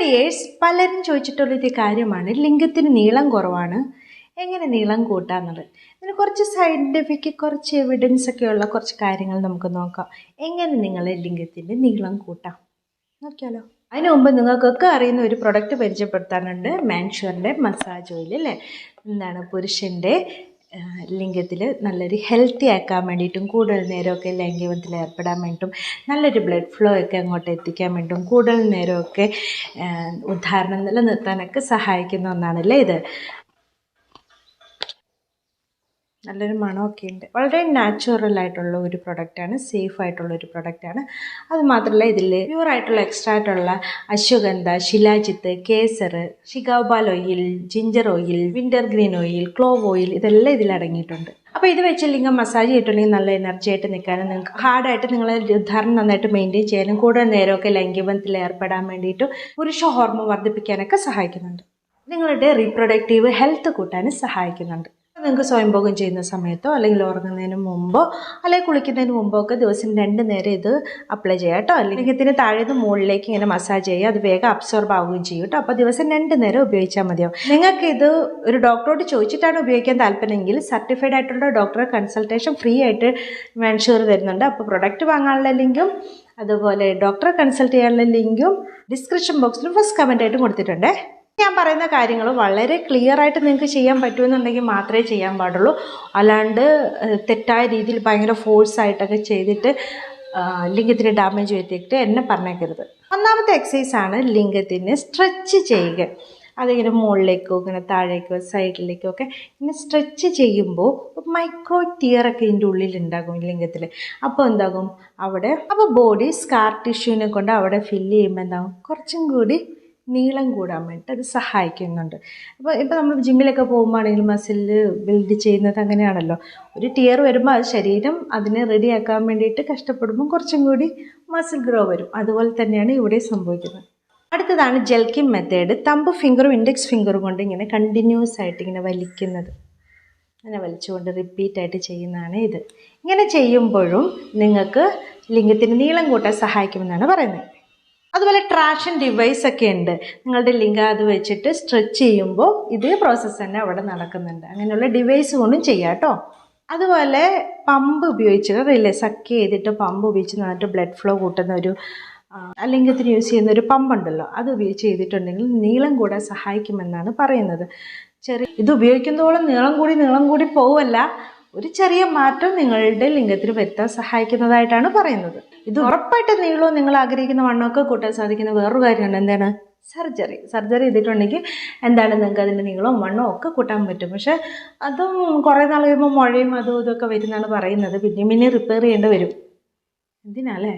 Dears, പലരും ചോദിച്ചിട്ടുള്ളൊരു കാര്യമാണ് ലിംഗത്തിന് നീളം കുറവാണ്, എങ്ങനെ നീളം കൂട്ടാന്നുള്ളത്. ഇതിന് കുറച്ച് സയൻറ്റിഫിക്, കുറച്ച് എവിഡൻസ് ഒക്കെയുള്ള കുറച്ച് കാര്യങ്ങൾ നമുക്ക് നോക്കാം. എങ്ങനെ നിങ്ങളെ ലിംഗത്തിൻ്റെ നീളം കൂട്ടാം നോക്കിയാലോ. അതിന് മുമ്പ് നിങ്ങൾക്കൊക്കെ അറിയുന്ന ഒരു പ്രൊഡക്റ്റ് പരിചയപ്പെടുത്താനുണ്ട്. മാൻഷുറിൻ്റെ മസാജ് ഓയിൽ അല്ലേ. എന്താണ് പുരുഷൻ്റെ ലിംഗത്തിൽ നല്ലൊരു ഹെൽത്തി ആക്കാൻ വേണ്ടിയിട്ടും കൂടുതൽ നേരമൊക്കെ ലൈംഗികത്തിൽ ഏർപ്പെടാൻ വേണ്ടിയിട്ടും നല്ലൊരു ബ്ലഡ് ഫ്ലോ ഒക്കെ അങ്ങോട്ട് എത്തിക്കാൻ വേണ്ടിയിട്ടും കൂടുതൽ നേരമൊക്കെ ഉദാഹരണം നിലനിർത്താനൊക്കെ സഹായിക്കുന്ന ഒന്നാണല്ലേ ഇത്. നല്ലൊരു മണമൊക്കെ ഉണ്ട്. വളരെ നാച്ചുറൽ ആയിട്ടുള്ള ഒരു പ്രൊഡക്റ്റാണ്, സേഫ് ആയിട്ടുള്ള ഒരു പ്രൊഡക്റ്റാണ്. അത് മാത്രമല്ല ഇതിൽ പ്യൂറായിട്ടുള്ള എക്സ്ട്രാക്റ്റുള്ള അശ്വഗന്ധ, ശിലാജിത്ത്, കേസർ, ഷിഗാബാൽ oil, ginger oil, wintergreen oil, clove oil, ഇതെല്ലാം ഇതിലടങ്ങിയിട്ടുണ്ട്. അപ്പോൾ ഇത് വെച്ച് ലിംഗം മസാജ് ചെയ്തിട്ടുണ്ടെങ്കിൽ നല്ല എനർജി ആയിട്ട് നിൽക്കാനും നിങ്ങൾക്ക് ഹാർഡായിട്ട് നിങ്ങളെ ഉദാഹരണം നന്നായിട്ട് മെയിൻറ്റെയിൻ ചെയ്യാനും കൂടുതൽ നേരമൊക്കെ ലൈംഗികത്തിൽ ഏർപ്പെടാൻ വേണ്ടിയിട്ടും പുരുഷ ഹോർമോൺ വർദ്ധിപ്പിക്കാനൊക്കെ സഹായിക്കുന്നുണ്ട്. നിങ്ങളുടെ റീപ്രൊഡക്റ്റീവ് ഹെൽത്ത് കൂട്ടാനും സഹായിക്കുന്നുണ്ട്. നിങ്ങൾക്ക് സ്വയംഭോഗം ചെയ്യുന്ന സമയത്തോ അല്ലെങ്കിൽ ഉറങ്ങുന്നതിന് മുമ്പോ അല്ലെങ്കിൽ കുളിക്കുന്നതിന് മുമ്പോ ഒക്കെ ദിവസം 2 നേരം ഇത് അപ്ലൈ ചെയ്യുക കേട്ടോ. ലിംഗത്തിന് താഴേന്ന് മുകളിലേക്ക് ഇങ്ങനെ മസാജ് ചെയ്യുക, അത് വേഗം അബ്സോർബ് ആവുകയും ചെയ്യും കേട്ടോ. അപ്പോൾ ദിവസം 2 നേരം ഉപയോഗിച്ചാൽ മതിയാവും. നിങ്ങൾക്ക് ഇത് ഒരു ഡോക്ടറോട് ചോദിച്ചിട്ടാണ് ഉപയോഗിക്കാൻ താല്പര്യമെങ്കിൽ സർട്ടിഫൈഡ് ആയിട്ടുള്ള ഡോക്ടറെ കൺസൾട്ടേഷൻ ഫ്രീ ആയിട്ട് മാൻഷുർ തരുന്നുണ്ട്. അപ്പോൾ പ്രൊഡക്റ്റ് വാങ്ങാനുള്ള ലിങ്കും അതുപോലെ ഡോക്ടറെ കൺസൾട്ട് ചെയ്യാനുള്ള ലിങ്കും ഡിസ്ക്രിപ്ഷൻ ബോക്സിൽ ഫസ്റ്റ് കമൻ്റ് ആയിട്ട് കൊടുത്തിട്ടുണ്ട്. ഞാൻ പറയുന്ന കാര്യങ്ങൾ വളരെ ക്ലിയർ ആയിട്ട് നിങ്ങൾക്ക് ചെയ്യാൻ പറ്റുമെന്നുണ്ടെങ്കിൽ മാത്രമേ ചെയ്യാൻ പാടുള്ളൂ. അല്ലാണ്ട് തെറ്റായ രീതിയിൽ ഭയങ്കര ഫോഴ്സായിട്ടൊക്കെ ചെയ്തിട്ട് ലിംഗത്തിന് ഡാമേജ് വരുത്തിയിട്ട് എന്നെ പറഞ്ഞേക്കരുത്. ഒന്നാമത്തെ എക്സസൈസാണ് ലിംഗത്തിന് സ്ട്രെച്ച് ചെയ്യുക. അതിങ്ങനെ മുകളിലേക്കോ ഇങ്ങനെ താഴേക്കോ സൈഡിലേക്കോ ഒക്കെ ഇങ്ങനെ സ്ട്രെച്ച് ചെയ്യുമ്പോൾ മൈക്രോ ടിയറൊക്കെ ഇതിൻ്റെ ഉള്ളിലുണ്ടാകും ലിംഗത്തിൽ. അപ്പോൾ എന്താകും അവിടെ, അപ്പോൾ ബോഡി സ്കാർ ടിഷ്യൂവിനെ കൊണ്ട് അവിടെ ഫില്ല് ചെയ്യുമ്പോൾ എന്താകും കുറച്ചും കൂടി നീളം കൂടാൻ വേണ്ടിയിട്ട് അത് സഹായിക്കുന്നുണ്ട്. ഇപ്പോൾ നമ്മൾ ജിമ്മിലൊക്കെ പോകുമ്പോഴാണെങ്കിലും മസിൽ ബിൽഡ് ചെയ്യുന്നത് അങ്ങനെയാണല്ലോ. ഒരു ടിയർ വരുമ്പോൾ അത് ശരീരം അതിനെ റെഡിയാക്കാൻ വേണ്ടിയിട്ട് കഷ്ടപ്പെടുമ്പോൾ കുറച്ചും കൂടി മസിൽ ഗ്രോ വരും. അതുപോലെ തന്നെയാണ് ഇവിടെ സംഭവിക്കുന്നത്. അടുത്തതാണ് ജെൽക്കിൻ മെത്തേഡ്. തമ്പ് ഫിംഗറും ഇൻഡെക്സ് ഫിംഗറും കൊണ്ട് ഇങ്ങനെ കണ്ടിന്യൂസ് ആയിട്ട് ഇങ്ങനെ വലിക്കുന്നത്, അങ്ങനെ വലിച്ചുകൊണ്ട് റിപ്പീറ്റായിട്ട് ചെയ്യുന്നതാണ് ഇത്. ഇങ്ങനെ ചെയ്യുമ്പോഴും നിങ്ങൾക്ക് ലിംഗത്തിന് നീളം കൂട്ടാൻ സഹായിക്കുമെന്നാണ് പറയുന്നത്. അതുപോലെ ട്രാക്ഷൻ ഡിവൈസ് ഒക്കെ ഉണ്ട്. നിങ്ങളുടെ ലിംഗം അത് വെച്ചിട്ട് സ്ട്രെച്ച് ചെയ്യുമ്പോൾ ഇതേ പ്രോസസ്സ് തന്നെ അവിടെ നടക്കുന്നുണ്ട്. അങ്ങനെയുള്ള ഡിവൈസ് കൊണ്ടും ചെയ്യാം കേട്ടോ. അതുപോലെ പമ്പ് ഉപയോഗിച്ചിട്ട് റിലേ സക്ക് ചെയ്തിട്ട് പമ്പ് ഉപയോഗിച്ച് നന്നായിട്ട് ബ്ലഡ് ഫ്ലോ കൂട്ടുന്ന ഒരു ലിംഗത്തിന് യൂസ് ചെയ്യുന്ന ഒരു പമ്പുണ്ടല്ലോ, അത് ഉപയോഗിച്ച് ചെയ്തിട്ടുണ്ടെങ്കിൽ നീളം കൂടാൻ സഹായിക്കുമെന്നാണ് പറയുന്നത്. ഇത് ഉപയോഗിക്കുന്നതോളം നീളം കൂടി പോവല്ല, ഒരു ചെറിയ മാറ്റം നിങ്ങളുടെ ലിംഗത്തിന് വരുത്താൻ സഹായിക്കുന്നതായിട്ടാണ് പറയുന്നത്. ഇത് ഉറപ്പായിട്ട് നീളവും നിങ്ങൾ ആഗ്രഹിക്കുന്ന വണ്ണമൊക്കെ കൂട്ടാൻ സാധിക്കുന്ന വേറൊരു കാര്യമാണ്. എന്താണ്? സർജറി ചെയ്തിട്ടുണ്ടെങ്കിൽ എന്താണ് നിങ്ങൾക്ക് അതിൻ്റെ നീളവും വണ്ണവും ഒക്കെ കൂട്ടാൻ പറ്റും. പക്ഷെ അതും കുറേ നാൾ കഴിയുമ്പോൾ മുഴയും അതും ഇതൊക്കെ വരുന്നതാണ് പറയുന്നത്. പിന്നെ റിപ്പയർ ചെയ്യേണ്ടി വരും. എന്തിനാല്ലേ?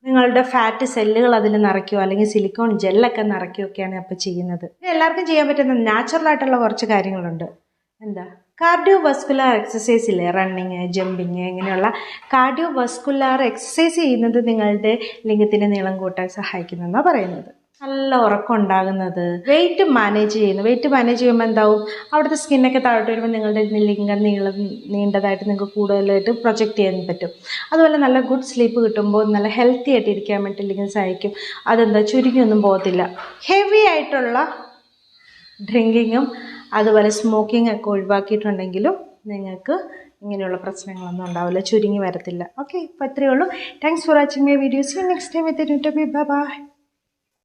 നിങ്ങളുടെ ഫാറ്റ് സെല്ലുകൾ അതിൽ നിറയ്ക്കുകയോ അല്ലെങ്കിൽ സിലിക്കോൺ ജെല്ലൊക്കെ നിറയ്ക്കുകയൊക്കെയാണ് അപ്പോൾ ചെയ്യുന്നത്. എല്ലാവർക്കും ചെയ്യാൻ പറ്റുന്ന നാച്ചുറലായിട്ടുള്ള കുറച്ച് കാര്യങ്ങളുണ്ട്. എന്താ? കാർഡിയോ വസ്കുലാർ എക്സസൈസ് ഇല്ലേ, റണ്ണിങ്, ജമ്പിങ്, ഇങ്ങനെയുള്ള കാർഡിയോ വസ്കുലാർ എക്സസൈസ് ചെയ്യുന്നത് നിങ്ങളുടെ ലിംഗത്തിൻ്റെ നീളം കൂട്ടാൻ സഹായിക്കുന്നെന്നാണ് പറയുന്നത്. നല്ല ഉറക്കം ഉണ്ടാകുന്നത്, വെയിറ്റ് മാനേജ് ചെയ്യുമ്പോൾ എന്താവും, അവിടുത്തെ സ്കിന്നൊക്കെ താഴോട്ട് വരുമ്പോൾ നിങ്ങളുടെ ലിംഗം നീണ്ടതായിട്ട് നിങ്ങൾക്ക് കൂടുതലായിട്ട് പ്രൊജക്റ്റ് ചെയ്യാൻ പറ്റും. അതുപോലെ നല്ല ഗുഡ് സ്ലീപ്പ് കിട്ടുമ്പോൾ നല്ല ഹെൽത്തി ആയിട്ട് ഇരിക്കാൻ വേണ്ടി ലിംഗം സഹായിക്കും. അതെന്താ, ചുരുങ്ങിയൊന്നും പോകത്തില്ല. ഹെവി ആയിട്ടുള്ള ഡ്രിങ്കിങ്ങും അതുപോലെ സ്മോക്കിംഗ് ഒക്കെ ഒഴിവാക്കിയിട്ടുണ്ടെങ്കിലും നിങ്ങൾക്ക് ഇങ്ങനെയുള്ള പ്രശ്നങ്ങളൊന്നും ഉണ്ടാവില്ല, ചുരുങ്ങി വരത്തില്ല. ഓക്കെ, ഇപ്പോൾ അത്രയേ ഉള്ളൂ. Thanks for watching my videos. Next time എത്തിയിട്ട് ബൈ ബൈ.